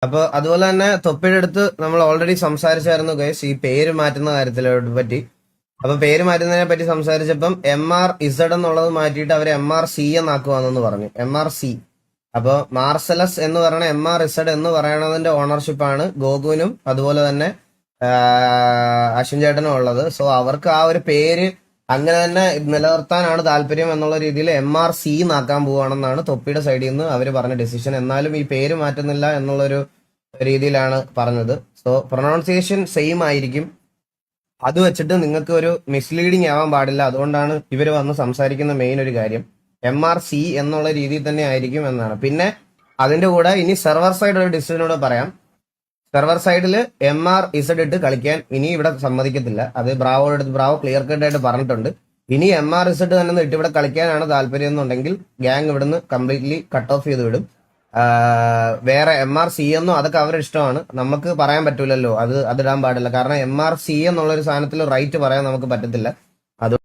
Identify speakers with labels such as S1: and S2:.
S1: അപ്പൊ അതുപോലെ തന്നെ തൊപ്പിയുടെ അടുത്ത് നമ്മൾ ഓൾറെഡി സംസാരിച്ചായിരുന്നു ഗൈസ് ഈ പേര് മാറ്റുന്ന കാര്യത്തിനെ പറ്റി. അപ്പൊ പേര് മാറ്റുന്നതിനെ പറ്റി സംസാരിച്ചപ്പം MR Z എന്നുള്ളത് മാറ്റിയിട്ട് അവർ MRC എന്നാക്കുവാന്നെന്ന് പറഞ്ഞു. MRC. അപ്പൊ മാർസലസ് എന്ന് പറയുന്ന MRZ എന്ന് പറയണതിന്റെ ഓണർഷിപ്പാണ് ഗോകുവിനും അതുപോലെ തന്നെ അശ്വിൻ ചേട്ടനും ഉള്ളത്. സോ അവർക്ക് ആ ഒരു പേര് അങ്ങനെ തന്നെ നിലനിർത്താനാണ് താല്പര്യം എന്നുള്ള രീതിയിൽ MRC എന്നാക്കാൻ പോവുകയാണെന്നാണ് തൊപ്പിയുടെ സൈഡിൽ നിന്ന് അവർ പറഞ്ഞ ഡിസിഷൻ. എന്നാലും ഈ പേര് മാറ്റുന്നില്ല എന്നുള്ളൊരു രീതിയിലാണ് പറഞ്ഞത്. സോ പ്രൊനൗൺസിയേഷൻ സെയിം ആയിരിക്കും. അത് വെച്ചിട്ട് നിങ്ങൾക്ക് ഒരു മിസ്ലീഡിങ് ആവാൻ പാടില്ല. അതുകൊണ്ടാണ് ഇവർ വന്ന് സംസാരിക്കുന്ന മെയിൻ ഒരു കാര്യം MRC എന്നുള്ള രീതിയിൽ തന്നെ ആയിരിക്കും എന്നാണ്. പിന്നെ അതിന്റെ കൂടെ ഇനി സെർവർ സൈഡ് ഒരു ഡിസിഷനോട് പറയാം. സെർവർ സൈഡിൽ MRZ ഇട്ട് കളിക്കാൻ ഇനി ഇവിടെ സമ്മതിക്കത്തില്ല. അത് ബ്രാവോ ക്ലിയർ കട്ട് ആയിട്ട് പറഞ്ഞിട്ടുണ്ട്. ഇനി MRZ തന്നെ ഇട്ട് ഇവിടെ കളിക്കാനാണ് താല്പര്യം എന്നുണ്ടെങ്കിൽ ഗ്യാങ് ഇവിടുന്ന് കംപ്ലീറ്റ്ലി കട്ട് ഓഫ് ചെയ്ത് വിടും. വേറെ MRC എന്നോ അതൊക്കെ അവരുടെ ഇഷ്ടമാണ്. നമുക്ക് പറയാൻ പറ്റൂലല്ലോ, അതിടാൻ പാടില്ല. കാരണം MRC എന്നുള്ളൊരു സാധനത്തിൽ റൈറ്റ് പറയാൻ നമുക്ക് പറ്റത്തില്ല.